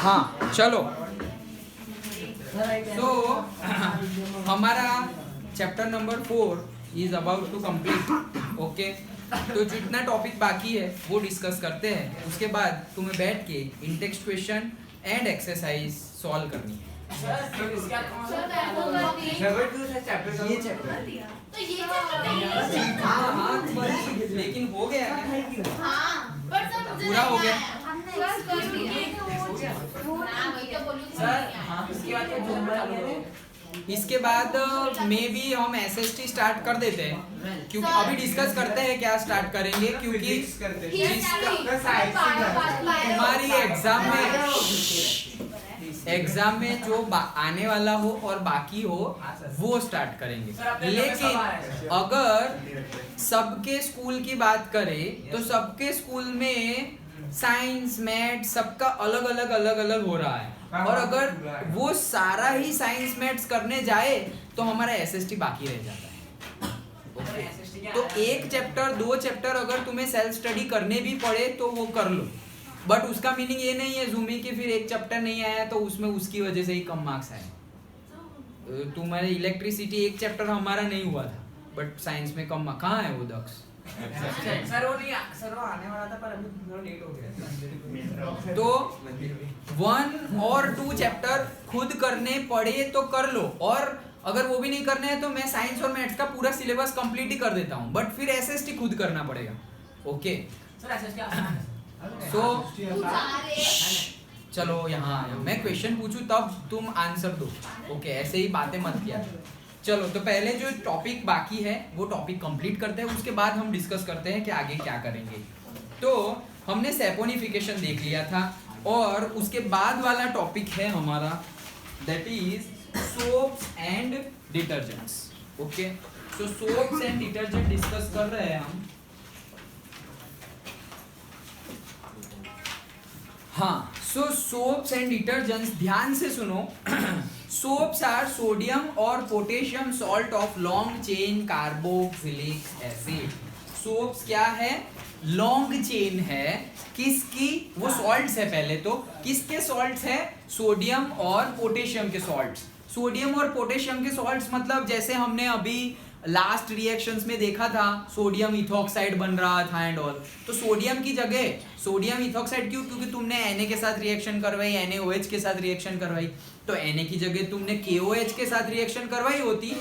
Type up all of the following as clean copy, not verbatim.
हाँ चलो, तो हमारा chapter number 4 is about to complete. Okay, तो जितना टॉपिक बाकी है वो डिस्कस करते हैं, उसके बाद तुम्हें बैठ के in text question and exercise solve करनी है। ये चैप्टर लेकिन हो गया पूरा हो गया। इसके बाद में भी हम एसएसटी स्टार्ट कर देते हैं, क्योंकि अभी डिस्कस करते हैं क्या स्टार्ट करेंगे, क्योंकि तुम्हारी एग्जाम में जो आने वाला हो और बाकी हो वो स्टार्ट करेंगे। लेकिन अगर सबके स्कूल की बात करें तो सबके स्कूल में साइंस मैथ सबका अलग अलग हो रहा है, और अगर वो सारा ही साइंस मैथ्स करने जाए तो हमारा एसएसटी बाकी रह जाता है। तो एक चैप्टर 2 चैप्टर अगर तुम्हें सेल्फ स्टडी करने भी पड़े तो वो कर लो, बट उसका मीनिंग ये नहीं है जूमी की फिर एक चैप्टर नहीं आया तो उसमें उसकी वजह से ही कम मार्क्स आए। तुम्हारे इलेक्ट्रिसिटी एक चैप्टर हमारा नहीं हुआ था, बट साइंस में कम कहाँ है वो दक्ष? सर वो आने वाला था पर अभी थोड़ा लेट हो गया। तो 1 और 2 चैप्टर खुद करने पड़े तो कर लो, और अगर वो भी नहीं करने हैं तो मैं साइंस और मैथ्स का पूरा सिलेबस कंप्लीट ही कर देता हूँ, बट फिर एसएसटी खुद करना पड़ेगा। ओके सर एसएसटी आसान है। चलो यहाँ मैं क्वेश्चन पूछूं तब तुम आंसर दो। ओके, ऐसे ही बातें मत किया। चलो, तो पहले जो टॉपिक बाकी है वो टॉपिक कंप्लीट करते हैं, उसके बाद हम डिस्कस करते हैं कि आगे क्या करेंगे। तो हमने सैपोनिफिकेशन देख लिया था, और उसके बाद वाला टॉपिक है हमारा that is soaps and detergents. Okay, so soaps and detergent discuss कर रहे हैं हम। हाँ, सो सोप्स एंड डिटर्जेंट्स, ध्यान से सुनो। सोप्स आर सोडियम और potassium salt of long chain carboxylic acid. Soaps क्या है? लॉन्ग चेन है। किसकी? वो सॉल्ट्स है। पहले तो किसके सॉल्ट्स है? सोडियम और पोटेशियम के सॉल्ट्स। सोडियम और पोटेशियम के सॉल्ट्स मतलब जैसे हमने अभी लास्ट रिएक्शंस में देखा था, सोडियम इथॉक्साइड बन रहा था एंड ऑल। तो सोडियम की जगह सोडियम इथॉक्साइड क्यों? क्योंकि तुमने Na के साथ रिएक्शन करवाई, NaOH के साथ रिएक्शन करवाई, तो Na की जगह तुमने KOH के साथ रिएक्शन करवाई होती,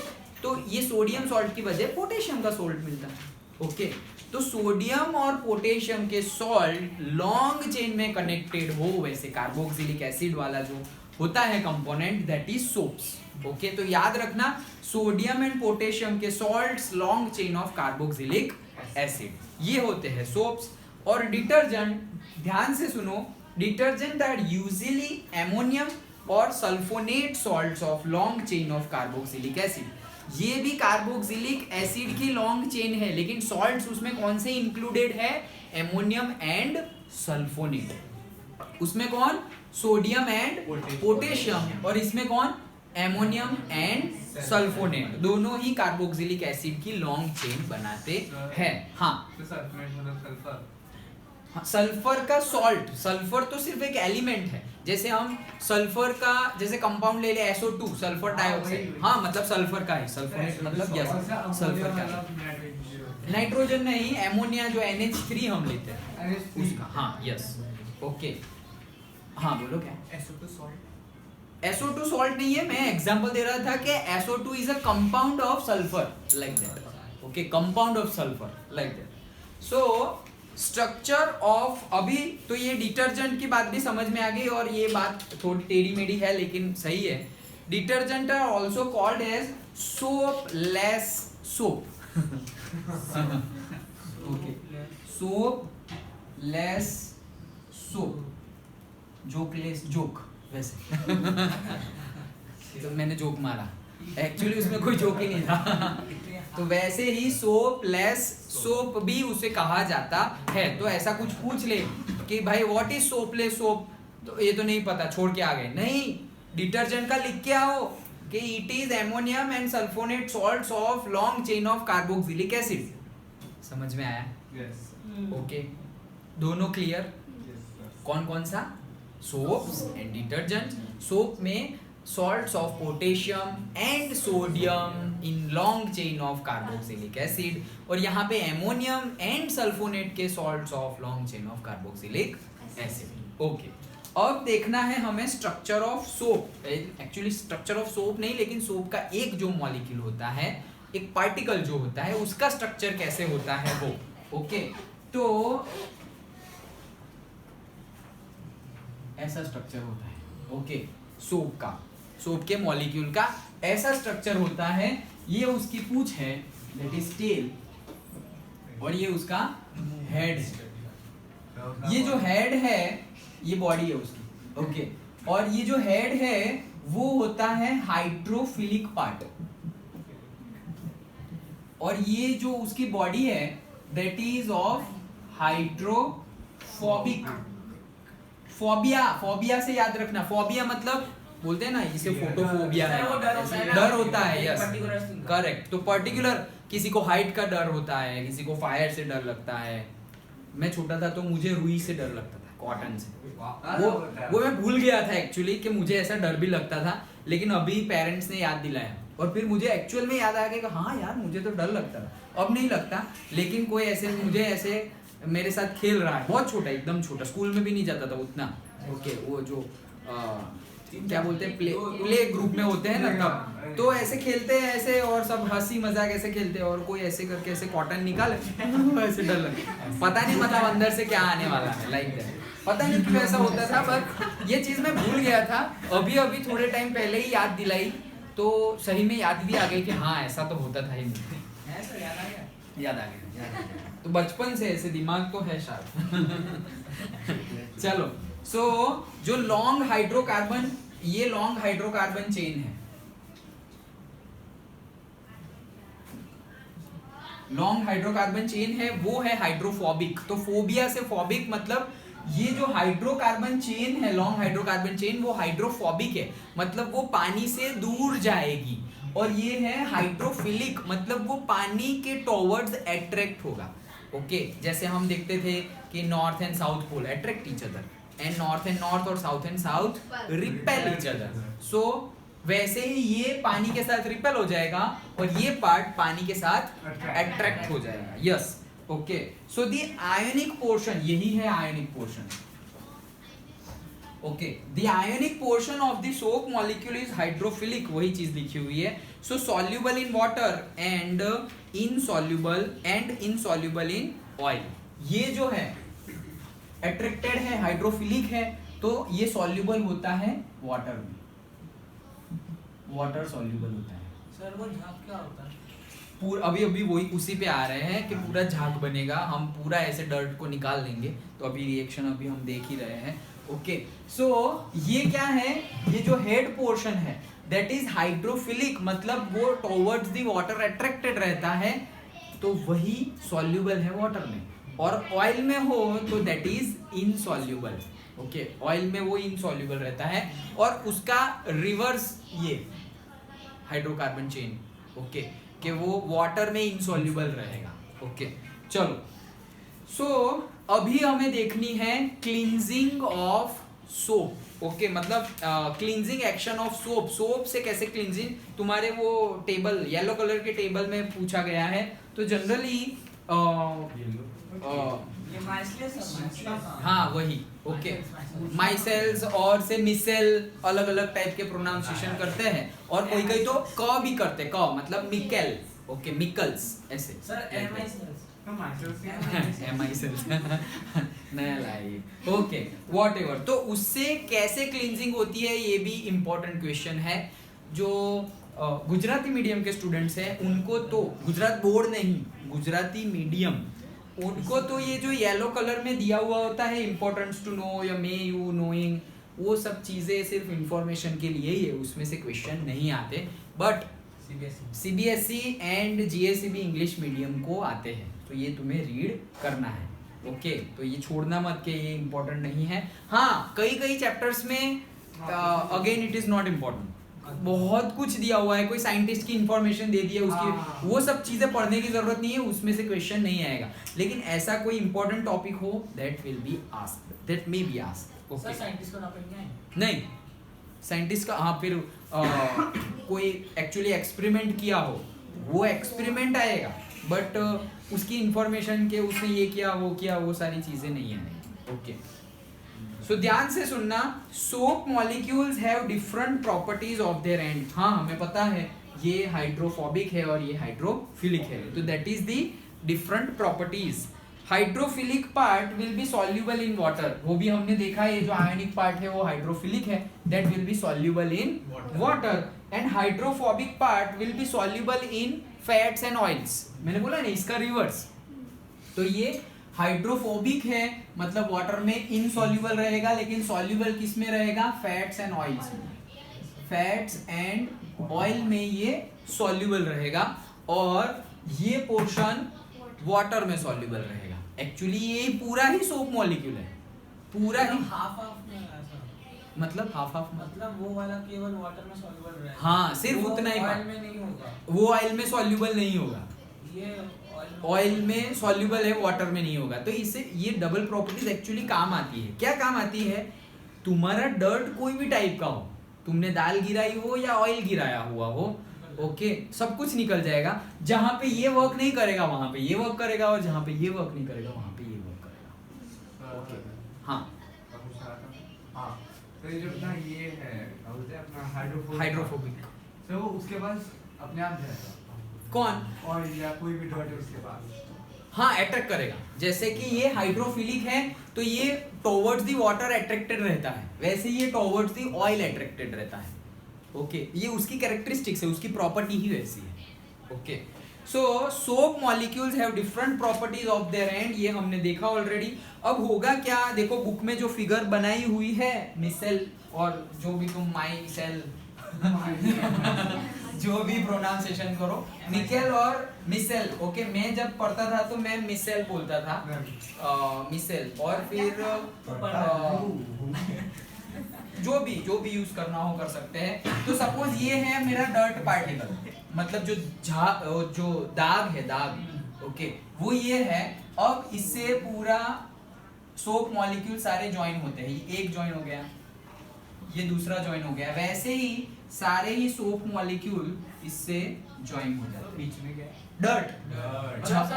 तो ये सोडियम सॉल्ट की वजह पोटेशियम का सॉल्ट मिलता है। ओके, तो सोडियम और पोटेशियम के सॉल्ट लॉन्ग चेन में कनेक्टेड हो, वैसे कार्बोक्सिलिक एसिड वाला जो होता है component that is soaps. Okay, तो याद रखना सोडियम एंड पोटेशियम के salts long chain of carboxylic acid, ये होते हैं सोप्स। और डिटर्जेंट, ध्यान से सुनो, डिटर्जेंट आर यूजुअली एमोनियम और sulphonate salts of long chain of carboxylic acid. ये भी कार्बोक्सिलिक एसिड की लॉन्ग चेन है, लेकिन सॉल्ट्स उसमें कौन से इंक्लूडेड है? Ammonium and sulphonate. उसमें कौन? सोडियम एंड पोटेशियम, और इसमें कौन? Ammonium and sulphonate. दोनों ही कार्बोक्सिलिक एसिड की लॉन्ग चेन बनाते हैं। हाँ, सल्फर का सॉल्ट, सल्फर तो सिर्फ एक एलिमेंट है। जैसे हम सल्फर का जैसे कंपाउंड ले ले SO2, सल्फर डाइऑक्साइड, हाँ मतलब सल्फर का है। सल्फोनेट मतलब यस सल्फर का है। नाइट्रोजन नहीं, एमोनिया जो NH3 हम लेते हैं उसका। हाँ यस, ओके। हाँ बोलो क्या? SO2 सॉल्ट नहीं है, मैं एग्जांपल दे रहा था कि SO2 is a compound of sulphur like that. Okay, compound of sulphur like that. So structure of, अभी तो ये डिटर्जेंट की बात भी समझ में आ गई, और ये बात थोड़ी टेढ़ी मेढ़ी है लेकिन सही है। Detergent are also called as soap less soap. Okay, soap less soap, jokeless joke वैसे। तो मैंने जोक मारा, एक्चुअली उसमें कोई जोक ही नहीं था। तो वैसे ही सोप लेस सोप भी उसे कहा जाता है। तो ऐसा कुछ पूछ ले कि भाई what is soap less soap, तो ये तो नहीं पता, छोड़ के आ गए। नहीं, डिटर्जेंट का लिख के आओ कि it is ammonium and sulphonate salts of long chain of carboxylic acid. समझ में आया? यस। ओके, दोनों क्लियर? कौन कौन सा? soaps and detergents. सोप में salts of potassium and sodium in long chain of carboxylic acid, और यहाँ पे ammonium and sulfonate के salts of long chain of carboxylic acid. Okay, अब देखना है हमें structure of soap. Actually structure of soap नहीं, लेकिन सोप का एक जो मॉलिक्यूल होता है, एक पार्टिकल जो होता है, उसका स्ट्रक्चर कैसे होता है वो. ओके, तो ऐसा स्ट्रक्चर होता है. ओके, सोप का, सोप के मॉलिक्यूल का ऐसा स्ट्रक्चर होता है. ये उसकी पूंछ है, दैट इज टेल, और ये उसका हेड है. ये जो हेड है, ये बॉडी है उसकी. ओके, और ये जो हेड है वो होता है हाइड्रोफिलिक पार्ट, और ये जो उसकी बॉडी है that is of hydrophobic. Phobia से याद रखना. फोबिया मतलब बोलते हैं ना, इसे फोटोफोबिया है, डर होता है. Yes, correct. तो पर्टिकुलर किसी को हाइट का डर होता है, किसी को फायर से डर लगता है. मैं छोटा था तो मुझे रुई से डर लगता था, कॉटन से. वो मैं भूल गया था एक्चुअली कि मुझे ऐसा डर भी लगता था, लेकिन अभी पेरेंट्स ने याद दिलाया और फिर मुझे एक्चुअल में याद आ गया कि हाँ यार मुझे तो डर लगता था. अब नहीं लगता, लेकिन कोई ऐसे मुझे ऐसे मेरे साथ खेल रहा है, बहुत छोटा, एकदम छोटा, स्कूल में भी नहीं जाता था उतना. ओके, वो जो क्या बोलते हैं, प्ले ग्रुप में होते हैं ना, तब तो ऐसे खेलते हैं ऐसे, और सब हंसी मजाक ऐसे खेलते हैं, और कोई ऐसे करके ऐसे कॉटन निकाले ऐसे डर लगता. पता नहीं मतलब अंदर से क्या आने वाला है, लाइक दैट. पता नहीं क्यों ऐसा होता था, पर ये चीज मैं भूल गया था. अभी थोड़े टाइम पहले ही याद दिलाई, तो सही में याद भी आ गई कि हाँ ऐसा तो होता था ही. मुझे याद आ गया. तो बचपन से ऐसे दिमाग तो है शायद. चलो, सो जो लॉन्ग हाइड्रोकार्बन, ये लॉन्ग हाइड्रोकार्बन चेन है. लॉन्ग हाइड्रोकार्बन चेन है, वो है हाइड्रोफोबिक. तो फोबिया से फोबिक मतलब ये जो हाइड्रोकार्बन चेन है, लॉन्ग हाइड्रोकार्बन चेन, वो हाइड्रोफोबिक है, मतलब वो पानी से दूर जाएगी. और ये है हाइड्रोफिलिक, मतलब वो पानी के टॉवर्ड्स अट्रैक्ट होगा. ओके, जैसे हम देखते थे कि north and south pole attract each other, and north and north और south and south repel each other. So वैसे ही ये पानी के साथ रिपेल हो जाएगा, और ये पार्ट पानी के साथ अट्रैक्ट हो जाएगा. Yes, okay. So the ionic portion, यही है ionic portion. Okay, the ionic portion of the soap molecule is hydrophilic, वही चीज लिखी हुई है. So soluble in water and insoluble in oil. ये जो है अट्रैक्टेड है, हाइड्रोफिलिक है, तो ये सॉल्युबल होता है वाटर में. वाटर सॉल्युबल होता है. सर वो झाग क्या होता है? पूरा अभी वही उसी पे आ रहे हैं कि पूरा झाग बनेगा, हम पूरा ऐसे डर्ट को निकाल देंगे. तो अभी रिएक्शन अभी हम देख ही रहे हैं. ओके, सो ये क्या है, ये जो हेड पोर्शन है दैट इज हाइड्रोफिलिक, मतलब वो टुवर्ड्स द वाटर अट्रैक्टेड रहता है, तो वही सॉल्युबल है वाटर में. और ऑयल में हो तो that is insoluble. Okay, oil में वो इनसॉल्युबल रहता है, और उसका रिवर्स ये हाइड्रोकार्बन चेन. ओके, कि वो वाटर में इनसॉल्युबल रहेगा. ओके, चलो. सो अभी हमें देखनी है क्लींजिंग ऑफ सोप. ओके, मतलब cleansing action of soap. Soap से कैसे क्लींजिंग, तुम्हारे वो टेबल येलो कलर के टेबल में पूछा गया है. तो जनरली हाँ वही. ओके, माइसेल्स और से मिसेल, अलग अलग टाइप के प्रोनाउंसिएशन करते हैं, और कोई कोई तो क भी करते, क मतलब मिकेल. ओके, मिकल्स ऐसे. नया लाई. Okay, whatever. तो उससे कैसे क्लींजिंग होती है, ये भी इम्पोर्टेंट क्वेश्चन है. जो गुजराती मीडियम के स्टूडेंट्स हैं उनको तो, गुजरात बोर्ड नहीं, गुजराती मीडियम, उनको तो ये जो येलो कलर में दिया हुआ होता है इम्पोर्टेंट्स टू नो या मे यू नोइंग, वो सब चीज़ें सिर्फ इंफॉर्मेशन के लिए ही है, उसमें से क्वेश्चन नहीं आते. But CBSE and GSEB English medium को आते हैं, तो ये तुम्हें रीड करना है. ओके, तो ये छोड़ना मत कि ये इम्पोर्टेंट नहीं है. हाँ, कई चैप्टर्स में again it is not important. बहुत कुछ दिया हुआ है, कोई साइंटिस्ट की इंफॉर्मेशन दे दी है उसकी, वो सब चीजें पढ़ने की जरूरत नहीं है, उसमें से क्वेश्चन नहीं आएगा. लेकिन ऐसा कोई इंपॉर्टेंट टॉपिक हो that will be asked, that may be asked. Okay scientist को नापेंगे नहीं, साइंटिस्ट का हाँ फिर कोई एक्चुअली एक्सपेरिमेंट किया हो वो एक्सपेरिमेंट आएगा, बट उसकी इंफॉर्मेशन के उसने ये किया वो सारी चीजें नहीं आएगी। ओके सो ध्यान से सुनना, soap molecules have different properties of their and. हाँ हमें पता है ये हाइड्रोफोबिक है और ये हाइड्रोफिलिक है, तो that is the different properties. Hydrophilic part will be soluble in water, वो भी हमने देखा है, जो आयनिक पार्ट है वो हाइड्रोफिलिक है, that will be soluble in water. And hydrophobic part will be soluble in fats and oils. मैंने बोला ना इसका रिवर्स, तो ये हाइड्रोफोबिक है मतलब वाटर में इनसॉल्युबल रहेगा, लेकिन सॉल्युबल किस में रहेगा? फैट्स एंड ऑयल्स में। फैट्स एंड ऑयल में ये सॉल्युबल रहेगा और ये पोर्शन वाटर में सॉल्युबल रहेगा। एक्चुअली ये पूरा ही सोप मॉलिक्यूल है, पूरा ही हाफ में ऐसा, मतलब हाफ मतलब वो वाला केवल वाटर में सॉल्युबल रहेगा। हाँ सिर्फ उतना ही, ऑयल में नहीं होगा, वो ऑयल में सॉल्युबल नहीं होगा, ये ऑयल में सॉल्युबल है, वाटर में नहीं होगा। तो इससे ये डबल प्रॉपर्टीज एक्चुअली काम आती है। क्या काम आती है? तुम्हारा डर्ट कोई भी टाइप का हो, तुमने दाल गिराई हो या ऑयल गिराया हुआ हो, ओके सब कुछ निकल जाएगा। जहां पे ये वर्क नहीं करेगा वहां पे ये वर्क करेगा, और जहां पे ये वर्क नहीं करेगा वहां पे ये वर्क करेगा। ओके हाँ हाँ, तो ये जो अपना ये है बोलते हैं अपना हाइड्रोफोबिक, तो उसके पास अपने आप जाएगा कौन? ऑयल या कोई भी डर्ट है उसके पास, हाँ अट्रैक्ट करेगा। जैसे कि ये हाइड्रोफिलिक है तो ये टुवर्ड्स द वाटर अट्रैक्टेड रहता है, वैसे ये टुवर्ड्स द ऑयल अट्रैक्टेड रहता है। ओके ये उसकी कैरेक्टरिस्टिक्स है, उसकी प्रॉपर्टी ही वैसी है। Okay so soap molecules have different properties of their and, ये हमने देखा ऑलरेडी। अब होगा क्या, देखो बुक में जो फिगर बनाई हुई है मिसेल, और जो भी तुम माई सेल जो भी प्रोनाउंसिएशन करो, निकेल और मिसेल। ओके मैं जब पढ़ता था तो मैं मिसेल बोलता था, मिसेल, और फिर जो भी यूज करना हो कर सकते हैं। तो सपोज ये है मेरा डर्ट पार्टिकल, मतलब जो दाग है, दाग ओके वो ये है। अब इससे पूरा सोप मॉलिक्यूल सारे ज्वाइन होते हैं, ये एक ज्वाइन हो गया, ये दूसरा ज्वाइन हो गया, वैसे ही सारे ही सोप मॉलिक्यूल इससे ज्वाइन हो जाते हैं। बीच में क्या डर्ट,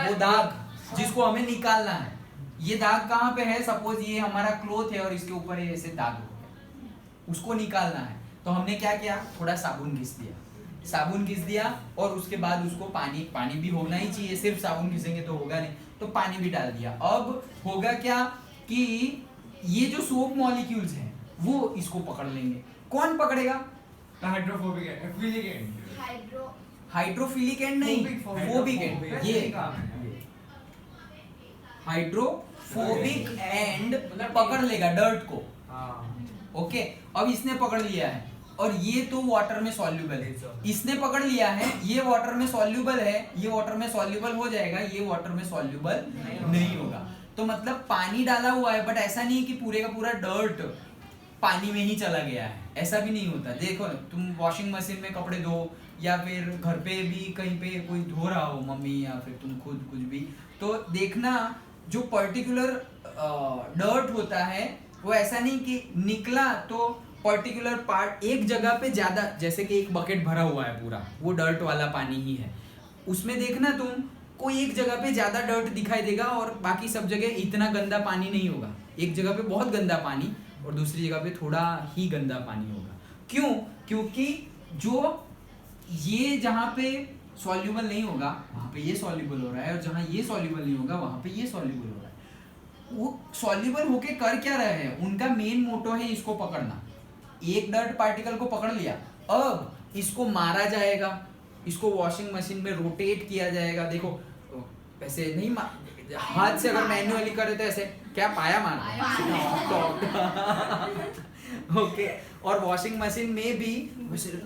वो दाग जिसको हमें निकालना है। ये दाग कहाँ पे है? सपोज ये हमारा क्लोथ है और इसके ऊपर ये ऐसे दाग हो गया, उसको निकालना है। तो हमने क्या किया, थोड़ा साबुन घिस दिया और उसके बाद उसको पानी भी होना ही चाहिए, सिर्फ साबुन घिसेंगे तो होगा नहीं, तो पानी भी डाल दिया। अब होगा क्या कि ये जो सोप मॉलिक्यूल्स हैं वो इसको पकड़ लेंगे। कौन पकड़ेगा? हाइड्रोफोबिक है, फिलिक एंड, हाइड्रोफिलिक एंड नहीं, फोबिक एंड। ये हाइड्रोफोबिक एंड पकड़ लेगा डर्ट को। ओके अब इसने पकड़ लिया है और ये तो वाटर में सॉल्युबल है, इसने पकड़ लिया है, ये वाटर में सॉल्युबल है, ये वाटर में सॉल्युबल हो जाएगा, ये वाटर में सॉल्युबल नहीं होगा। तो मतलब पानी डाला हुआ है, बट ऐसा नहीं कि पूरे का पूरा डर्ट पानी में ही चला गया है, ऐसा भी नहीं होता। देखो तुम वॉशिंग मशीन में कपड़े धो या फिर घर पे भी कहीं पे कोई धो रहा हो, मम्मी या फिर तुम खुद कुछ भी, तो देखना जो पर्टिकुलर डर्ट होता है वो ऐसा नहीं कि निकला तो पर्टिकुलर पार्ट एक जगह पे ज्यादा, जैसे कि एक बकेट भरा हुआ है पूरा, वो डर्ट वाला पानी ही है, उसमें देखना तुम कोई एक जगह पे ज्यादा डर्ट दिखाई देगा और बाकी सब जगह इतना गंदा पानी नहीं होगा। एक जगह पे बहुत गंदा पानी और दूसरी जगह पे थोड़ा ही गंदा पानी होगा। क्यों? क्योंकि जो ये जहाँ पे सॉल्युबल नहीं होगा वहाँ पे ये सॉल्युबल हो रहा है, और जहाँ ये सॉल्युबल नहीं होगा वहाँ पे ये सॉल्युबल हो रहा है। वो सॉल्युबल होके कर क्या रहे हैं? उनका मेन मोटो है इसको पकड़ना। एक डर्ट पार्टिकल को पकड़ लिया, अब इसको मारा जाएगा, इसको वॉशिंग मशीन में रोटेट किया जाएगा। देखो ऐसे नहीं, हाथ से अगर मैन्युअली करे तो ऐसे क्या पाया मारना ओके और वॉशिंग मशीन में भी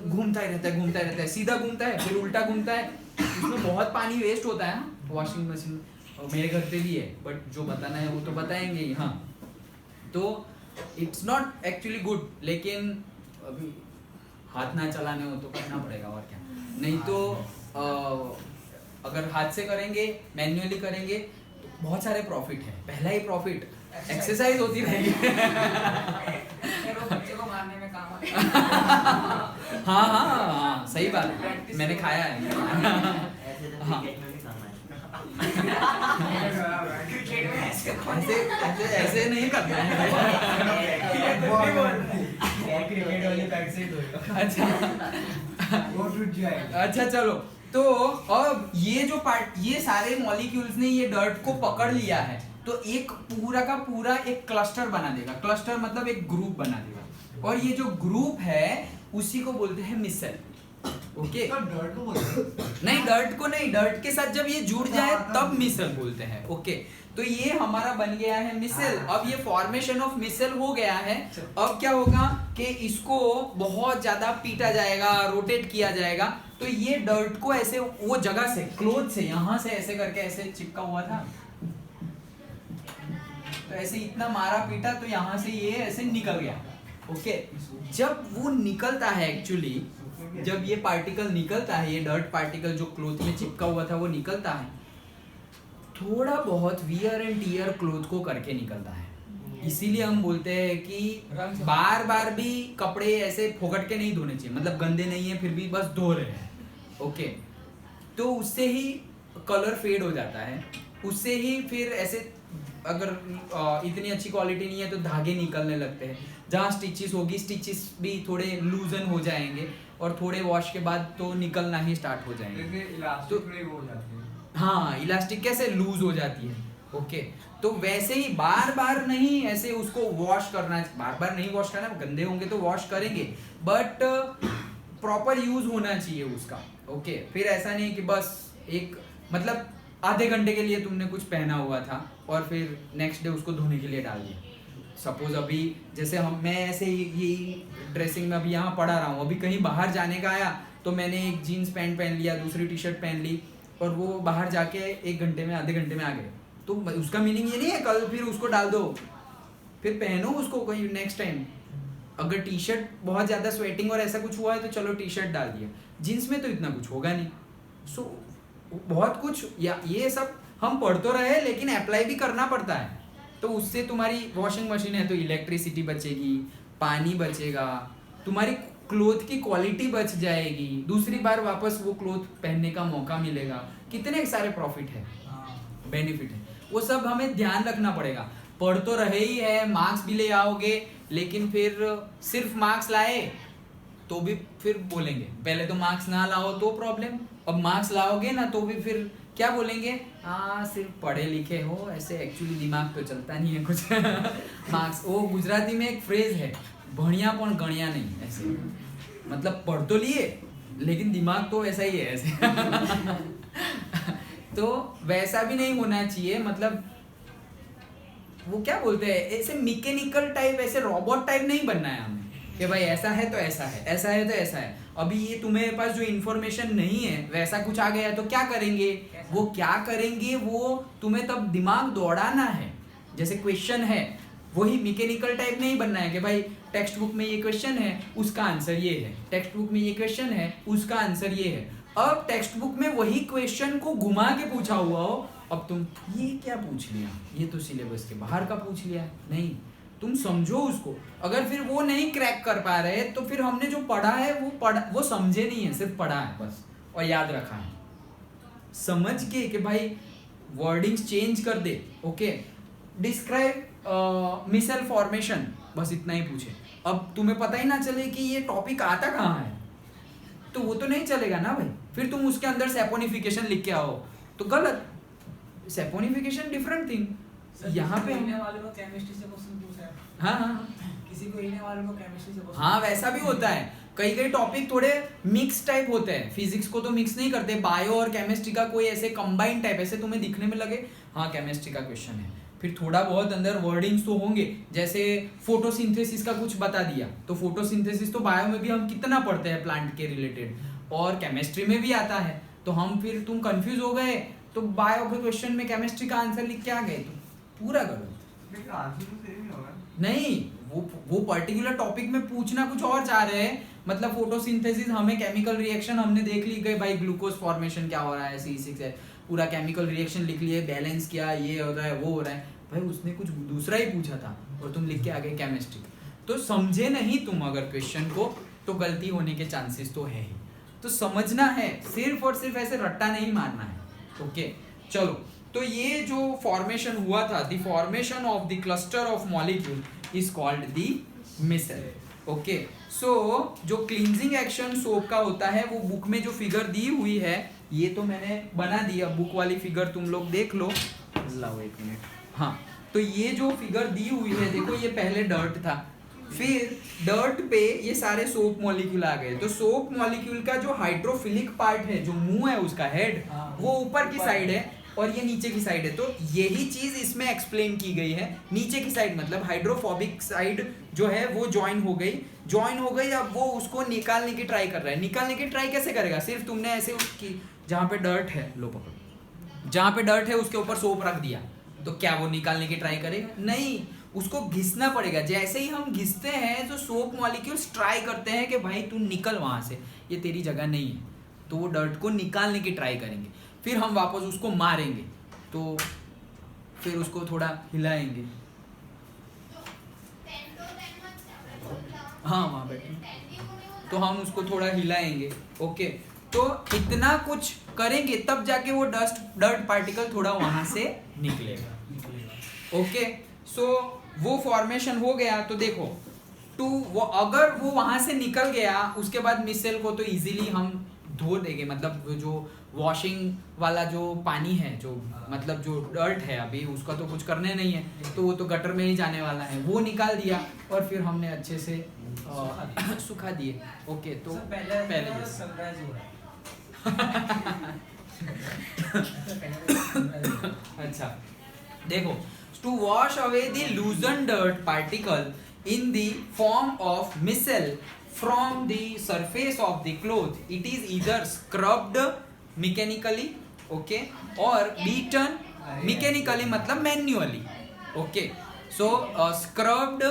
घूमता ही रहता है, सीधा घूमता है फिर उल्टा घूमता है, उसमें बहुत पानी वेस्ट होता है वॉशिंग मशीन में। मेरे घर पे भी है, बट जो बताना है वो तो बताएंगे ही। हाँ तो इट्स नॉट एक्चुअली गुड, लेकिन अभी हाथ ना चलाने हो तो करना पड़ेगा और क्या। नहीं तो अगर हाथ से करेंगे, मैन्युअली करेंगे तो बहुत सारे प्रॉफिट है। पहला ही प्रॉफिट एक्सरसाइज होती रहेगी। वो बच्चे को मारने में काम आता हाँ हाँ हाँ सही बात है, मैंने खाया है। ऐसे तो हाँ। क्रिकेट में भी काम आएगा। है। क्रिकेट में ऐसे कौन ऐसे ऐसे ऐसे नहीं करना है। क्रिकेट वाली बैट से ही दो। अच्छा वो टूट जाएगा। अच्छा चलो, तो अब ये जो पार्ट, ये सारे मॉलिक्यूल्स ने ये डर्ट को पकड़ लिया है, तो एक पूरा का पूरा एक क्लस्टर बना देगा। क्लस्टर मतलब एक ग्रुप बना देगा, और ये जो ग्रुप है उसी को बोलते हैं मिसल। ओके तो डर्ट को बोलते हैं। नहीं, डर्ट को नहीं, डर्ट के साथ जब ये जुड़ जाए तब मिसल बोलते हैं। ओके, तो ये हमारा बन गया है मिसल। अब ये फॉर्मेशन ऑफ मिसल हो गया है। अब क्या होगा कि इसको बहुत ज्यादा पीटा जाएगा, रोटेट किया जाएगा, तो ये डर्ट को ऐसे वो जगह से, क्लोथ से, यहाँ से ऐसे करके ऐसे चिपका हुआ था, तो ऐसे इतना मारा पीटा तो यहाँ से ये ऐसे निकल गया। ओके, जब वो निकलता है एक्चुअली, जब ये पार्टिकल निकलता है, ये डर्ट पार्टिकल जो क्लोथ में चिपका हुआ था वो निकलता है, थोड़ा बहुत वियर एंड टीयर क्लोथ को करके निकलता है। इसीलिए हम बोलते हैं कि बार बार भी कपड़े ऐसे फोकट के नहीं धोने चाहिए, मतलब गंदे नहीं है फिर भी बस धो रहे हैं। ओके, तो उससे ही कलर फेड हो जाता है, उससे ही फिर ऐसे अगर इतनी अच्छी क्वालिटी नहीं है तो धागे निकलने लगते हैं। जहाँ स्टिचेस होगी, स्टिचेस भी थोड़े लूजन हो जाएंगे और थोड़े वॉश के बाद तो निकलना ही स्टार्ट हो जाएंगे। जैसे इलास्टिक में वो हो जाती है। हाँ, इलास्टिक कैसे लूज हो जाती है। ओके, तो वैसे ही बार बार नहीं ऐसे उसको वॉश करना, बार बार नहीं वॉश करना, गंदे होंगे तो वॉश करेंगे, बट प्रॉपर यूज होना चाहिए उसका। ओके, फिर ऐसा नहीं कि बस एक मतलब आधे घंटे के लिए तुमने कुछ पहना हुआ था और फिर नेक्स्ट डे उसको धोने के लिए डाल दिया। सपोज अभी जैसे मैं ऐसे ही ड्रेसिंग में अभी यहाँ पढ़ा रहा हूँ, अभी कहीं बाहर जाने का आया तो मैंने एक जीन्स पैंट पहन लिया, दूसरी टी शर्ट पहन ली, और वो बाहर जाके 1 घंटे में, आधे घंटे में आ गए, तो उसका मीनिंग ये नहीं है कल फिर उसको डाल दो, फिर पहनो उसको कहीं नेक्स्ट टाइम। अगर टी शर्ट बहुत ज़्यादा स्वेटिंग और ऐसा कुछ हुआ है तो चलो टी शर्ट डाल दिया, जीन्स में तो इतना कुछ होगा नहीं। सो बहुत कुछ या ये सब हम पढ़ तो रहे लेकिन अप्लाई भी करना पड़ता है। तो उससे तुम्हारी वॉशिंग मशीन है तो इलेक्ट्रिसिटी बचेगी, पानी बचेगा, तुम्हारी क्लोथ की क्वालिटी बच जाएगी, दूसरी बार वापस वो क्लोथ पहनने का मौका मिलेगा। कितने सारे प्रॉफिट है, बेनिफिट है, वो सब हमें ध्यान रखना पड़ेगा। पढ़ तो रहे ही है, मार्क्स भी ले आओगे, लेकिन फिर सिर्फ मार्क्स लाए तो भी फिर बोलेंगे, पहले तो मार्क्स ना लाओ तो प्रॉब्लम, अब मार्क्स लाओगे ना तो भी फिर क्या बोलेंगे, हाँ सिर्फ पढ़े लिखे हो, ऐसे एक्चुअली दिमाग तो चलता नहीं है कुछ। मार्क्स, वो गुजराती में एक फ्रेज है, भणिया पण गणिया नहीं, ऐसे मतलब पढ़ तो लिए लेकिन दिमाग तो ऐसा ही है ऐसे। तो वैसा भी नहीं होना चाहिए, मतलब वो क्या बोलते हैं, ऐसे मैकेनिकल टाइप, ऐसे रोबोट टाइप नहीं बनना है हमें कि भाई ऐसा है तो ऐसा है, ऐसा है तो ऐसा है। अभी ये तुम्हें पास जो इन्फॉर्मेशन नहीं है वैसा कुछ आ गया तो क्या करेंगे, वो क्या करेंगे, वो तुम्हें तब दिमाग दौड़ाना है। जैसे क्वेश्चन है, वही मैकेनिकल टाइप नहीं बनना है कि भाई टेक्स्ट बुक में ये क्वेश्चन है उसका आंसर ये है, टेक्स्ट बुक में ये क्वेश्चन है उसका आंसर ये है। अब टेक्स्ट बुक में वही क्वेश्चन को घुमा के पूछा हुआ हो, अब तुम ये क्या पूछ लिया, ये तो सिलेबस के बाहर का पूछ लिया, नहीं, तुम समझो उसको। अगर फिर वो नहीं क्रैक कर पा रहे तो फिर हमने जो पढ़ा है वो समझे नहीं है, सिर्फ पढ़ा है बस और याद रखा है। समझ के कि भाई वर्डिंग्स चेंज कर दे। ओके, डिस्क्राइब मिसल फॉर्मेशन, बस इतना ही पूछे। अब तुम्हें पता ही ना चले कि ये टॉपिक आता कहाँ है तो वो तो नहीं चलेगा ना भाई। फिर तुम उसके अंदर सैपोनिफिकेशन लिख के आओ तो गलत, सैपोनिफिकेशन डिफरेंट थिंग। यहाँ पे हिलने वाले को केमिस्ट्री से क्वेश्चन पूछा है। हाँ, किसी को हिलने वाले को केमिस्ट्री से क्वेश्चन। हाँ वैसा भी होता है। कई टॉपिक थोड़े मिक्स टाइप होते हैं, फिजिक्स को तो मिक्स नहीं करते, बायो और केमिस्ट्री का कोई ऐसे कंबाइंड टाइप, ऐसे तुम्हें दिखने में लगे हाँ केमिस्ट्री का क्वेश्चन है, फिर थोड़ा बहुत अंदर वर्डिंग्स तो होंगे। जैसे फोटोसिंथेसिस का कुछ बता दिया तो फोटोसिंथेसिस तो बायो में भी हम कितना पढ़ते हैं प्लांट के रिलेटेड, और केमिस्ट्री में भी आता है, तो हम फिर तुम कंफ्यूज हो गए तो बायो के क्वेश्चन में केमिस्ट्री का आंसर लिख के आ गए तो पूरा गलत। लेकिन आंसर तो सेम ही होगा। नहीं, वो पर्टिकुलर टॉपिक में पूछना कुछ और चाह रहे हैं। मतलब फोटोसिंथेसिस, हमें केमिकल रिएक्शन हमने देख ली गई भाई, ग्लूकोज फॉर्मेशन क्या हो रहा है, C6 है, पूरा केमिकल रिएक्शन लिख लिए, बैलेंस किया, ये हो रहा है वो हो रहा है, भाई उसने कुछ दूसरा ही पूछा था और तुम लिख के आ गए केमिस्ट्री। तो समझे नहीं तुम अगर क्वेश्चन को तो गलती होने के चांसेस तो है ही। तो समझना है, सिर्फ और सिर्फ ऐसे रट्टा नहीं मारना है। ओके चलो, तो ये जो फॉर्मेशन हुआ था, the formation of the cluster of molecule is called the micelle. Okay so जो क्लींजिंग एक्शन सोप का होता है वो बुक में जो फिगर दी हुई है, ये तो मैंने बना दिया, बुक वाली फिगर तुम लोग देख लो। लाओ एक मिनट। हाँ, तो ये जो फिगर दी हुई है देखो, ये पहले डर्ट था, फिर डर्ट पे ये सारे सोप मॉलिक्यूल आ गए। तो सोप मॉलिक्यूल का जो हाइड्रोफिलिक पार्ट है, जो मुंह है उसका हेड, वो ऊपर की साइड है और ये नीचे की साइड है। तो यही चीज इसमें एक्सप्लेन की गई है। नीचे की साइड मतलब हाइड्रोफोबिक साइड जो है वो ज्वाइन हो गई। अब वो उसको निकालने की ट्राई कर रहा है। निकालने की ट्राई कैसे करेगा? सिर्फ तुमने ऐसे उसकी जहाँ पे डर्ट है, लो पकड़ो, जहाँ पे डर्ट है उसके ऊपर सोप रख दिया, तो क्या वो निकालने की ट्राई करेगा? नहीं, उसको घिसना पड़ेगा। जैसे ही हम घिसते हैं तो सोप मॉलिक्यूल्स ट्राई करते हैं कि भाई तू निकल वहां से, ये तेरी जगह नहीं है। तो वो डर्ट को निकालने की ट्राई करेंगे, फिर हम वापस उसको मारेंगे, तो फिर उसको थोड़ा हिलाएंगे। हाँ वहाँ बैठे, तो हम उसको थोड़ा हिलाएंगे। ओके, तो इतना कुछ करेंगे तब जाके वो डर्ट पार्टिकल थोड़ा वहां से निकलेगा। ओके सो वो फॉर्मेशन हो गया। तो देखो वो अगर वो वहां से निकल गया, उसके बाद मिसेल को तो इजीली हम धो देंगे। मतलब जो वॉशिंग वाला जो पानी है, जो मतलब जो डर्ट है अभी, उसका तो कुछ करने नहीं है, तो वो तो गटर में ही जाने वाला है। वो निकाल दिया और फिर हमने अच्छे से सुखा दिए। ओके, तो पहले सनराइज हो रहा है। अच्छा देखो, to wash away the loosen dirt particle in the form of micelle from the surface of the cloth, it is either scrubbed mechanically, okay, or beaten mechanically मतलब manually. Okay, so scrubbed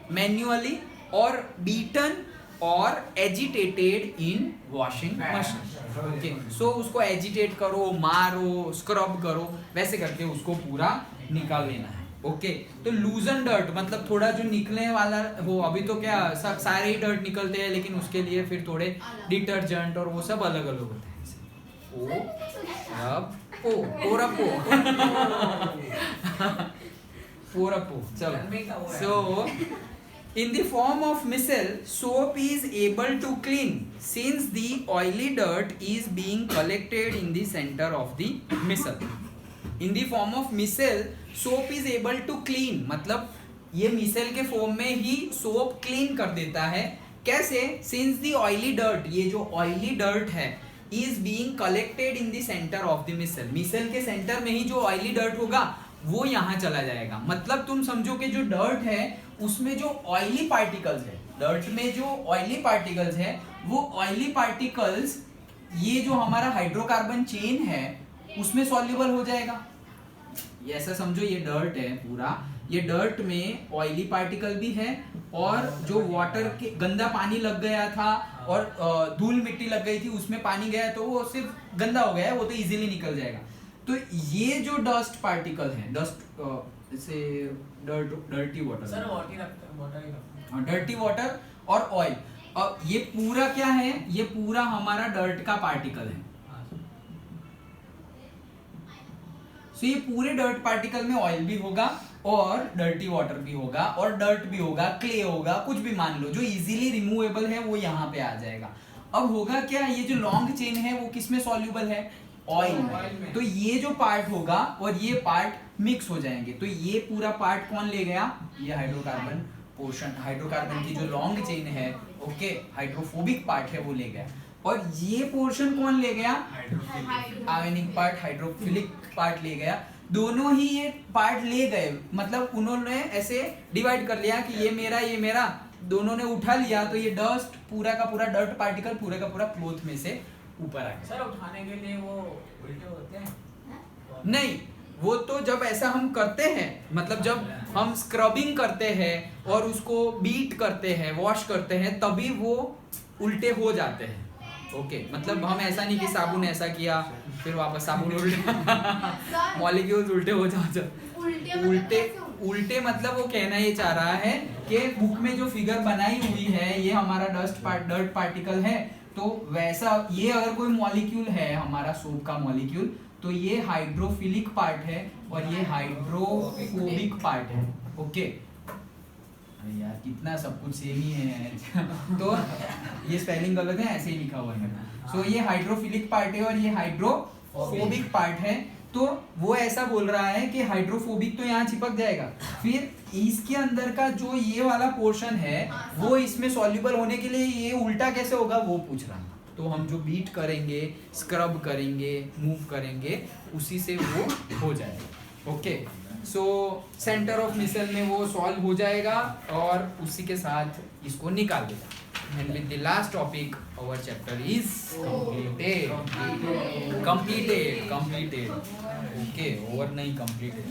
manually or beaten or agitated in washing machine. Okay, so उसको agitate करो, मारो, scrub करो, वैसे करके उसको पूरा निकाल लेना है। ओके, तो लूजन डर्ट मतलब थोड़ा जो निकलने वाला हो। अभी तो क्या सब सारे ही डर्ट निकलते हैं, लेकिन उसके लिए फिर थोड़े डिटर्जेंट और वो सब अलग अलग होते हैं। चलो, सो in the form of micelle, soap is able to clean since the oily dirt is being collected in the center of the micelle. In the form of micelle, soap is able to clean, मतलब ये micelle के form में ही soap clean कर देता है। कैसे? Since the oily dirt, ये जो ऑयली डर्ट है, is being collected in the center of the micelle. Micelle के सेंटर में ही जो ऑयली डर्ट होगा वो यहाँ चला जाएगा। मतलब तुम समझो कि जो डर्ट है उसमें जो ऑयली पार्टिकल्स है, डर्ट में जो ऑयली पार्टिकल्स है, वो ऑयली पार्टिकल्स ये जो हमारा हाइड्रोकार्बन चेन है उसमें सॉल्युबल हो जाएगा। ये ऐसा समझो, ये डर्ट है पूरा, ये डर्ट में ऑयली पार्टिकल भी है और जो वाटर के गंदा पानी लग गया था और धूल मिट्टी लग गई थी उसमें पानी गया तो वो सिर्फ गंदा हो गया है, वो तो इजीली निकल जाएगा। तो ये जो डस्ट पार्टिकल है, डस्ट जैसे dirty water, sir water dirty water और ऑयल, अब ये पूरा क्या है? ये पूरा हमारा डर्ट का पार्टिकल है। सो ये पूरे डर्ट पार्टिकल में ऑयल भी होगा और डर्टी वाटर भी होगा और डर्ट भी होगा, क्ले होगा, कुछ भी मान लो जो इजीली रिमूवेबल है वो यहाँ पे आ जाएगा। अब होगा क्या? ये जो लॉन्ग चेन है वो किस में सॉल्युबल है? ऑयल में। तो ये जो पार्ट होगा और ये पार्ट मिक्स हो जाएंगे। तो ये पूरा पार्ट कौन ले गया? ये हाइड्रोकार्बन पोर्शन, हाइड्रोकार्बन की जो लॉन्ग चेन है, ओके, हाइड्रोफोबिक पार्ट है वो ले गया। और ये पोर्शन कौन ले गया? आयनिक पार्ट, हाइड्रोफिलिक पार्ट ले गया। दोनों ही ये पार्ट ले गए, मतलब उन्होंने ऐसे डिवाइड कर लिया कि ये मेरा, दोनों ने उठा लिया तो ये डस्ट पूरा का पूरा डर्ट पार्टिकल पूरा का पूरा क्लोथ में से ऊपर आ गया। सर उठाने के लिए वो उल्टे होते हैं? नहीं, वो तो जब ऐसा हम करते हैं, मतलब जब हम स्क्रबिंग करते हैं और उसको बीट करते हैं, वॉश करते हैं, तभी वो उल्टे हो जाते हैं। ओके, मतलब हम ऐसा नहीं कि साबुन ऐसा किया फिर वापस साबुन उल्टे मॉलिक्यूल्स उल्टे हो जाते, उल्टे उल्टे मतलब वो कहना ये चाह रहा है कि बुक में जो फिगर बनाई हुई है ये हमारा डर्ट पार्टिकल है, तो वैसा ये अगर कोई मॉलिक्यूल है हमारा सोप का मॉलिक्यूल, तो ये हाइड्रोफिलिक पार्ट है और ये हाइड्रोफोबिक पार्ट है। ओके अरे यार कितना सब कुछ सेम ही है तो ये स्पेलिंग गलत है, ऐसे ही लिखा हुआ है। सो ये हाइड्रोफिलिक पार्ट है और ये हाइड्रोफोबिक पार्ट है। तो वो ऐसा बोल रहा है कि हाइड्रोफोबिक तो यहाँ चिपक जाएगा, फिर इसके अंदर का जो ये वाला पोर्शन है वो इसमें सॉल्युबल होने के लिए ये उल्टा कैसे होगा वो पूछ रहा है। तो हम जो बीट करेंगे, स्क्रब करेंगे, मूव करेंगे, उसी से वो हो जाएगा। ओके सो सेंटर ऑफ मिसल में वो सॉल्व हो जाएगा और उसी के साथ इसको निकाल देगा। And with the last topic, our chapter is completed. Okay, over नहीं completed.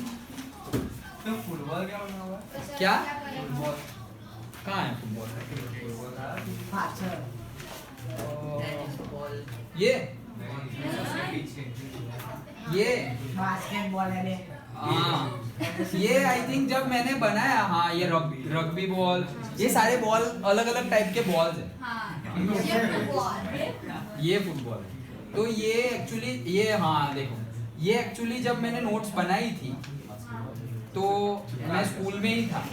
तो फुटबॉल क्या बना हुआ है? क्या? फुटबॉल कहाँ है फुटबॉल? ये बास्केटबॉल है हाँ ये आई थिंक जब मैंने बनाया, हाँ ये रग्बी बॉल, ये सारे बॉल अलग अलग टाइप के बॉल्स हैं। ये फुटबॉल है। तो ये एक्चुअली ये हाँ देखो ये एक्चुअली जब मैंने नोट्स बनाई थी तो मैं स्कूल में ही था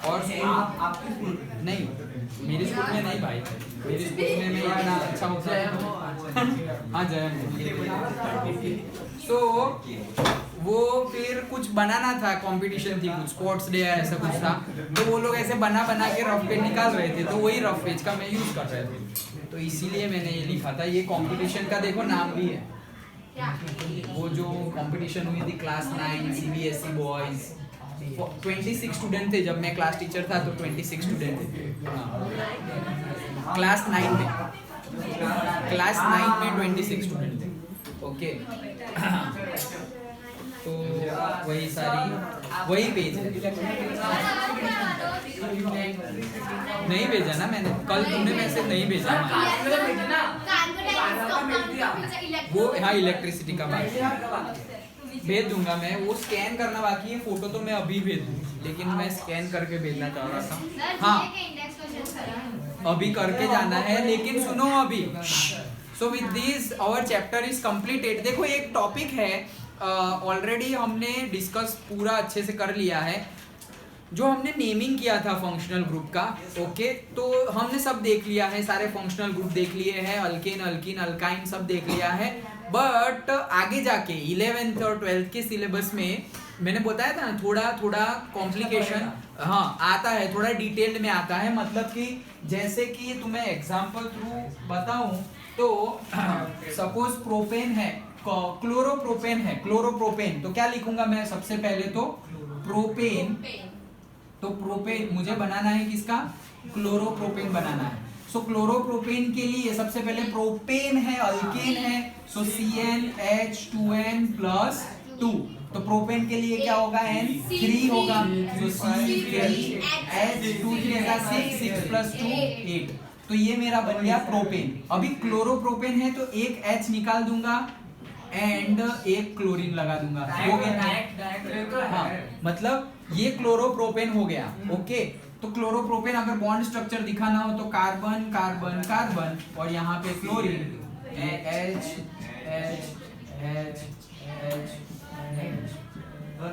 और आपके स्कूल नहीं मेरे स्कूल में नहीं भाई, मेरे स्कूल में मैं इतना अच्छा होता है हाँ जय सो वो फिर कुछ बनाना था, कंपटीशन थी, कुछ स्पोर्ट्स डे ऐसा कुछ था, तो वो लोग ऐसे बना के रफ पेज निकाल रहे थे, तो वही रफ पेज का मैं यूज कर रहे थे, तो इसीलिए मैंने ये लिखा था। ये कंपटीशन का देखो नाम भी है, वो जो कंपटीशन हुई थी क्लास 9 CBSE बॉयज, 26 स्टूडेंट थे जब मैं क्लास टीचर था, तो 26 स्टूडेंट थे क्लास 9 में 26 स्टूडेंट थे। ओके तो वही सारी वही पेज है, नहीं भेजा ना मैंने, कल तुमने मैसेज नहीं भेजा वो, हाँ इलेक्ट्रिसिटी का बात भेज दूंगा मैं, वो स्कैन करना बाकी है, फोटो तो मैं अभी भेज दूँ, लेकिन मैं स्कैन करके भेजना चाह रहा था। हाँ अभी करके जाना है, लेकिन सुनो अभी। So with this our chapter is completed. देखो एक टॉपिक है ऑलरेडी हमने डिस्कस पूरा अच्छे से कर लिया है, जो हमने नेमिंग किया था फंक्शनल ग्रुप का। ओके तो हमने सब देख लिया है, सारे फंक्शनल ग्रुप देख लिए हैं, अल्केन अल्कीन अल्काइन सब देख लिया है। बट आगे जाके 11th और 12th के सिलेबस में मैंने बताया था ना थोड़ा कॉम्प्लिकेशन हाँ आता है, थोड़ा डिटेल्ड में आता है। मतलब कि जैसे कि तुम्हें एग्जांपल थ्रू बताऊं तो सपोज प्रोपेन है, क्लोरोप्रोपेन है, क्लोरोप्रोपेन तो क्या लिखूंगा मैं सबसे पहले तो प्रोपेन, तो प्रोपेन मुझे बनाना है किसका, क्लोरोप्रोपेन बनाना है। सो क्लोरोप्रोपेन के लिए सबसे पहले प्रोपेन है, अल्केन है, सो CnH2n+2, तो प्रोपेन के लिए क्या होगा N3 होगा, तो CH2 6 + 2 8, तो ये मेरा बन गया प्रोपेन। अभी क्लोरोप्रोपेन है तो एक H निकाल दूंगा एंड एक क्लोरीन लगा दूंगा, हो गया। हाँ मतलब ये क्लोरोप्रोपेन हो गया। ओके तो क्लोरोप्रोपेन अगर बॉन्ड स्ट्रक्चर दिखाना हो तो कार्बन कार्बन कार्बन और यहाँ पे chlorine H H H H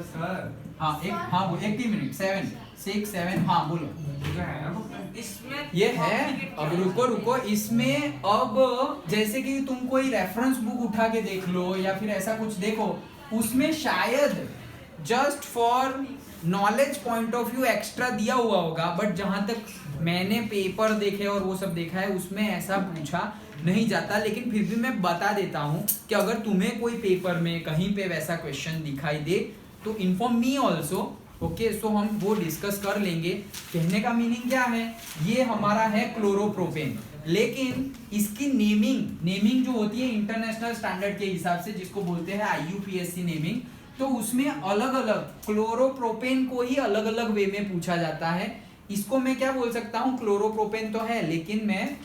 sir हाँ वो एक ही मिनट 7 6 7 हाँ बोलो इसमें ये है। अब रुको इसमें अब जैसे कि तुम कोई रेफरेंस बुक उठा के देख लो या फिर ऐसा कुछ देखो, उसमें शायद just for knowledge point of view extra दिया हुआ होगा, बट जहां तक मैंने पेपर देखे और वो सब देखा है उसमें ऐसा पूछा नहीं जाता। लेकिन फिर भी मैं बता देता हूँ कि अगर तुम्हें कोई पेपर में कहीं पे वैसा क्वेश्चन दिखाई दे तो inform me also. Okay so हम वो डिस्कस कर लेंगे। कहने का मीनिंग क्या है, ये हमारा है क्लोरोप्रोपेन, लेकिन इसकी नेमिंग जो होती है इंटरनेशनल स्टैंडर्ड के हिसाब से, जिसको बोलते हैं IUPAC नेमिंग, तो उसमें अलग अलग क्लोरोप्रोपेन को ही अलग अलग वे में पूछा जाता है। इसको मैं क्या बोल सकता हूँ, क्लोरोप्रोपेन तो है लेकिन मैं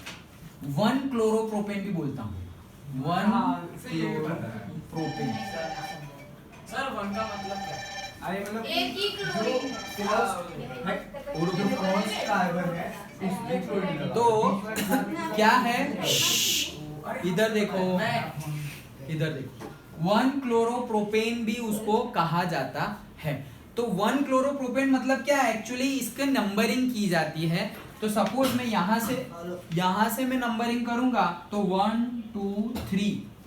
1 क्लोरोप्रोपेन भी बोलता हूँ, 1 क्लोरोप्रोपेन। सर 1 का मतलब क्या है? अरे मतलब एक ही क्लोरीन है। और जो फर्स्ट कार्बन है उसमें क्लोरीन लगा। तो क्या है, इधर देखो, इधर देखो, 1 क्लोरोप्रोपेन भी उसको कहा जाता है। तो 1 क्लोरोप्रोपेन मतलब क्या है, एक्चुअली इसका नंबरिंग की जाती है। तो सपोज मैं यहाँ से मैं नंबरिंग करूंगा तो 1 2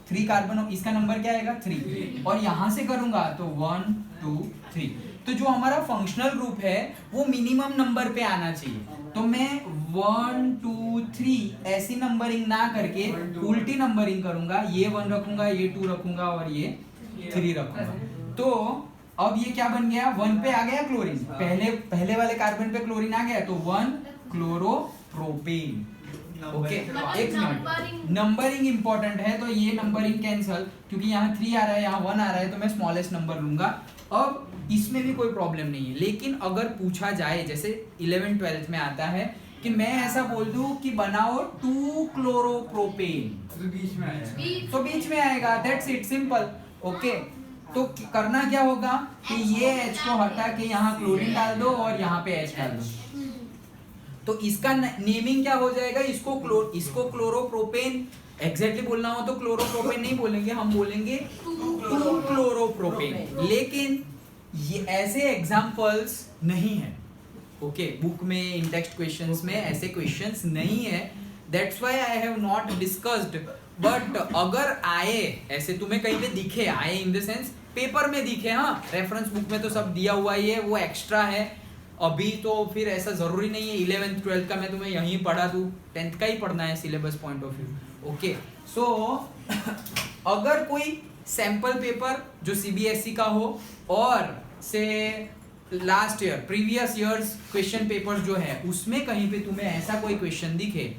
3 कार्बन, इसका नंबर क्या आएगा 3, और यहाँ से करूंगा तो 1 2 3। तो जो हमारा फंक्शनल ग्रुप है वो मिनिमम नंबर पे आना चाहिए। तो मैं 1 2 3 ऐसी नंबरिंग ना करके उल्टी नंबरिंग करूंगा, ये 1 रखूंगा, ये 2 रखूंगा और ये 3 रखूंगा। तो अब ये क्या बन गया, 1 पे आ गया क्लोरीन, पहले वाले कार्बन पे क्लोरीन आ गया, तो 1 क्लोरोप्रोपेन। ओके, एक मिनट, नंबरिंग इंपॉर्टेंट है, तो ये नंबरिंग कैंसल, क्योंकि यहाँ 3 आ रहा है, यहाँ 1 आ रहा है, तो मैं स्मॉलेस्ट नंबर लूंगा। अब इसमें भी कोई प्रॉब्लम नहीं है, लेकिन अगर पूछा जाए, जैसे 11th-12th में आता है कि मैं ऐसा बोल दूं कि बनाओ 2 क्लोरोप्रोपेन, तो बीच में आया। तो बीच में आएगा, दैट्स इट, सिंपल। ओके, तो करना क्या होगा कि ये H को हटा के यहाँ क्लोरीन डाल दो और यहाँ पे H डाल दो। तो इसका नेमिंग क्या हो जाएगा, इसको क्लोरोप्रोपेन एग्जैक्टली बोलना हो तो क्लोरोप्रोपेन नहीं बोलेंगे, हम बोलेंगे 2 क्लोरोप्रोपेन। लेकिन ये ऐसे एग्जांपल्स नहीं है, ओके, बुक में, इन टेक्स्ट क्वेश्चंस में ऐसे क्वेश्चंस नहीं है, that's why I have not discussed. But अगर आए, ऐसे तुम्हें कहीं पे दिखे, आए इन द सेंस पेपर में दिखे, हाँ, रेफरेंस बुक में तो सब दिया हुआ ही है, वो एक्स्ट्रा है। अभी तो फिर ऐसा जरूरी नहीं है 11th-12th का मैं तुम्हें यहीं पढ़ा दूं, 10th का ही पढ़ना है syllabus point of view. Okay, so अगर कोई सैंपल पेपर जो सीबीएसई का हो और से last year, previous years question papers जो है, उसमें कहीं पे तुम्हें ऐसा कोई क्वेश्चन दिखे,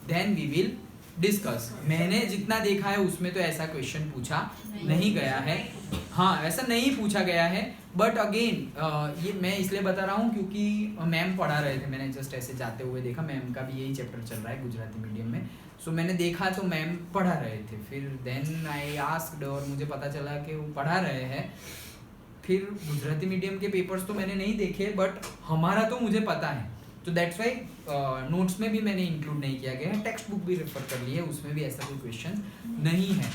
देन वी विल डिस्कस। मैंने जितना देखा है उसमें तो ऐसा क्वेश्चन पूछा नहीं गया है, हाँ, ऐसा नहीं पूछा गया है। बट अगेन ये मैं इसलिए बता रहा हूँ क्योंकि मैम पढ़ा रहे थे, मैंने जस्ट ऐसे जाते हुए देखा, मैम का भी यही चैप्टर चल रहा है गुजराती मीडियम में, सो मैंने देखा तो मैम पढ़ा रहे थे, फिर देन आई आस्क्ड और मुझे पता चला कि वो पढ़ा रहे हैं। फिर गुजराती मीडियम के पेपर्स तो मैंने नहीं देखे, बट हमारा तो मुझे पता है, तो दैट्स वाई नोट्स में भी मैंने इंक्लूड नहीं किया गया है, टेक्स्ट बुक भी रेफर कर ली है, उसमें भी ऐसा कोई क्वेश्चन नहीं है।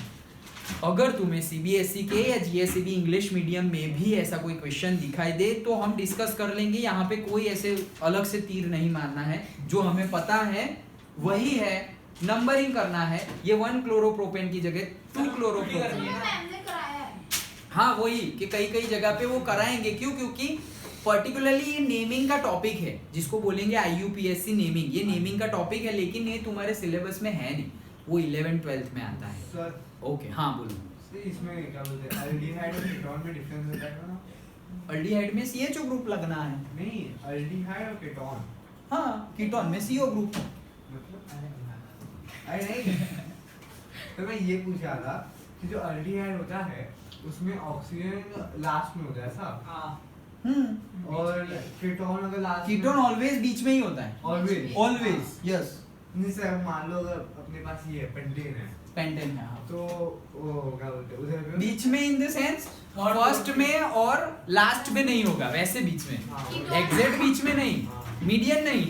अगर तुम्हें सीबीएसई के या जीएसईबी इंग्लिश मीडियम में भी ऐसा कोई क्वेश्चन दिखाई दे तो हम डिस्कस कर लेंगे, यहाँ पे कोई ऐसे अलग से तीर नहीं मारना है, जो हमें पता है वही है, नंबरिंग करना है। ये 1 क्लोरोप्रोपेन की जगह 2 क्लोरोप्रोपेन, हाँ वही, कि कई कई जगह पे वो कराएंगे, क्यों, क्योंकि पर्टिकुलरली ये नेमिंग का टॉपिक है, जिसको बोलेंगे IUPAC नेमिंग, ये नेमिंग का टॉपिक है, लेकिन ये तुम्हारे सिलेबस में है नहीं, वो 11th-12th में आता है। सर ओके, हाँ बोलो। इसमें क्या बोलते हैं, अल्डिहाइड और कीटोन में डिफरेंस होता है ना? अल्डिहाइड में CHO ग्रुप लगना है, नहीं, अल्डिहाइड और कीटोन, हाँ, कीटोन में CO ग्रुप। मतलब अरे नहीं, तो मैं ये पूछ रहा था कि जो अल्डिहाइड होता है उसमें ऑक्सीजन लास्ट में होता है साहब, और कीटोन अगर लास्ट, कीटोन ऑलवेज बीच में ही होता है, ऑलवेज, यस। नहीं सर, मान लो अगर अपने पास ये पेंटेन है, पेंटेन है, हाँ, तो वो क्या बोलते हैं उधर बीच में इन द सेंस फर्स्ट में और लास्ट में नहीं होगा, वैसे बीच में, एग्जैक्ट बीच में नहीं, मीडियन नहीं,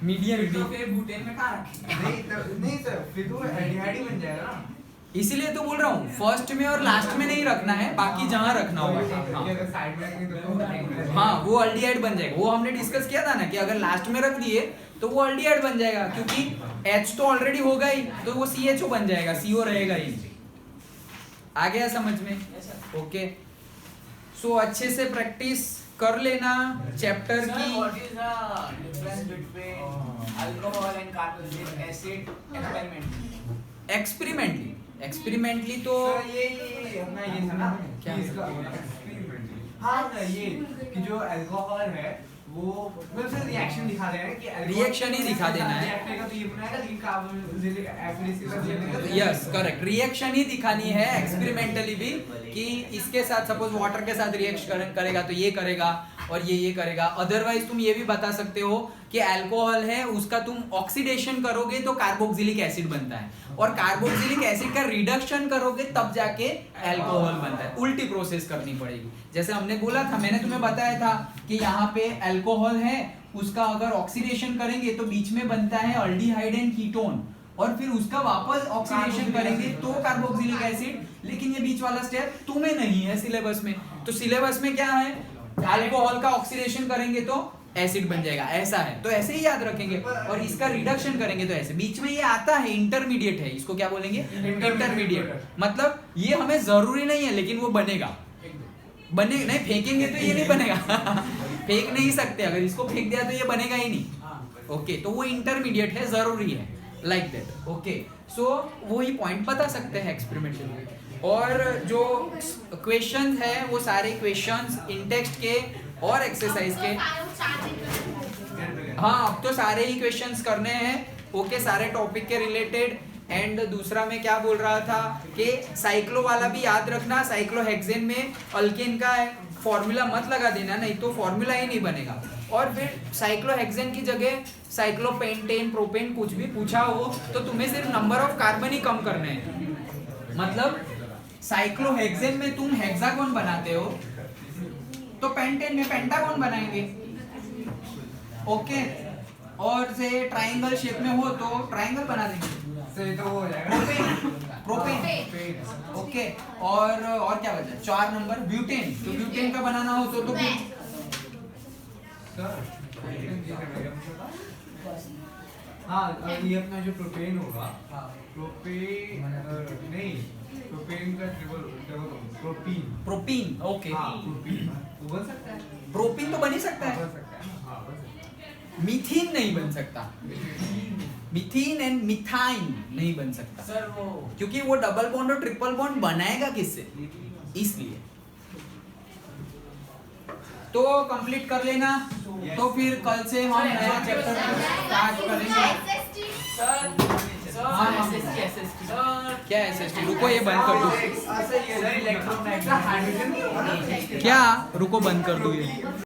मीडियन तो फिर बुटेन में कहाँ रखें? नहीं सर, फिर तो एल्डिहाइड ही बन जाएगा ना। इसीलिए तो बोल रहा हूँ, फर्स्ट में और लास्ट में नहीं रखना है, बाकी जहाँ रखना होगा, अगर साइड में रखेंगे तो हाँ, वो अल्डिहाइड बन जाएगा। वो हमने डिस्कस किया था ना कि अगर लास्ट में रख दिए तो वो अल्डिहाइड बन जाएगा, क्योंकि H तो ऑलरेडी होगा ही, तो वो CHO बन जाएगा, CO रहेगा ही। आ गया समझ में? ओके, सो अच्छे से प्रैक्टिस कर लेना चैप्टर Sir, की। what is the difference between alcohol and carbonic acid experimentally? Experimentally तो सर ये अपना ये था ना क्या? कि इसका हाँ ना, ये कि जो अल्कोहल है वो मतलब सिर्फ रिएक्शन दिखा रहे हैं कि Reaction ही दिखा देना है। रिएक्ट करेगा तो ये बनाएगा, लेकिन कार्बोनिलिक एसिड इसके साथ रिएक्ट करेगा। यस करेक्ट, रिएक्शन ही दिखानी है एक्सपेरिमेंटली भी, कि इसके साथ सपोज वाटर के साथ रिएक्ट करेगा तो ये करेगा, और ये करेगा। अदरवाइज तुम ये भी बता सकते हो कि अल्कोहल है उसका तुम ऑक्सीडेशन करोगे तो कार्बोक्सिलिक एसिड बनता है, और कार्बोक्सिलिक एसिड का रिडक्शन करोगे तब जाके अल्कोहल बनता है। उल्टी प्रोसेस करनी पड़ेगी। जैसे हमने बोला था, मैंने तुम्हें बताया था कि यहाँ पे अल्कोहल है, उसका अगर ऑक्सीडेशन करेंगे तो बीच में बनता है अल्डिहाइड एंड कीटोन, और फिर उसका वापस ऑक्सीडेशन करेंगे तो कार्बोक्सिलिक एसिड। लेकिन ये बीच वाला स्टेप तुम्हें नहीं है सिलेबस में। तो सिलेबस में क्या है, अल्कोहल का ऑक्सीडेशन करेंगे तो एसिड बन जाएगा, ऐसा है। तो ऐसे ही याद रखेंगे, और इसका रिडक्शन करेंगे तो ऐसे। बीच में ये आता है इंटरमीडिएट है, इसको क्या बोलेंगे, इंटरमीडिएट। मतलब ये हमें जरूरी नहीं है लेकिन वो बनेगा, बने नहीं, फेंकेंगे तो ये नहीं बनेगा फेंक नहीं सकते, अगर इसको फेंक दिया तो ये बनेगा ही नहीं। ओके, तो वो इंटरमीडिएट है, जरूरी है, लाइक दैट। ओके, सो वही पॉइंट बता सकते हैं एक्सपेरिमेंटल में। और जो क्वेश्चंस है वो सारे क्वेश्चंस इन टेक्स्ट के और एक्सरसाइज के, हाँ अब तो सारे ही क्वेश्चंस करने हैं। ओके, सारे टॉपिक के रिलेटेड। एंड दूसरा मैं क्या बोल रहा था कि साइक्लो वाला भी याद रखना, साइक्लोहेक्सेन में अल्केन का फॉर्मूला मत लगा देना, नहीं तो फॉर्मूला ही नहीं बनेगा। और फिर साइक्लोहेक्सेन की जगह साइक्लोपेंटेन, प्रोपेन कुछ भी पूछा हो तो तुम्हें सिर्फ नंबर ऑफ कार्बन ही कम करने हैं। मतलब साइक्लोहेक्सेन में तुम हेक्सागोन बनाते हो तो पेंटेन में पेंटागोन बनाएंगे। ओके, और से ट्रायंगल शेप में हो तो ट्रायंगल बना देंगे, से तो हो जाएगा प्रोपेन। ओके, और क्या बचा, 4 नंबर ब्यूटेन। तो ब्यूटेन का बनाना हो तो हाँ, ये अपना जो प्रोपेन होगा, प्रोपेन नहीं, प्रोपेन का प्रोपीन। प्रोपीन। ओके, हाँ, प्रोपीन वो बन सकता है। प्रोपीन तो बन ही सकता है, बन सकता है, हाँ बन सकता है। मीथीन नहीं बन सकता, मीथीन एंड मिथाइन नहीं बन सकता सर वो क्योंकि वो डबल बॉन्ड और ट्रिपल बॉन्ड बनाएगा किससे, इसलिए। तो कंप्लीट कर लेना, तो फिर कल से हम नया चैप्टर स्टार्ट करेंगे। हाँ, सर क्या एसएसटी, रुको ये बंद कर दो, इलेक्ट्रोमैग्नेटिक हाइड्रोजन क्या रुको बंद कर दो ये।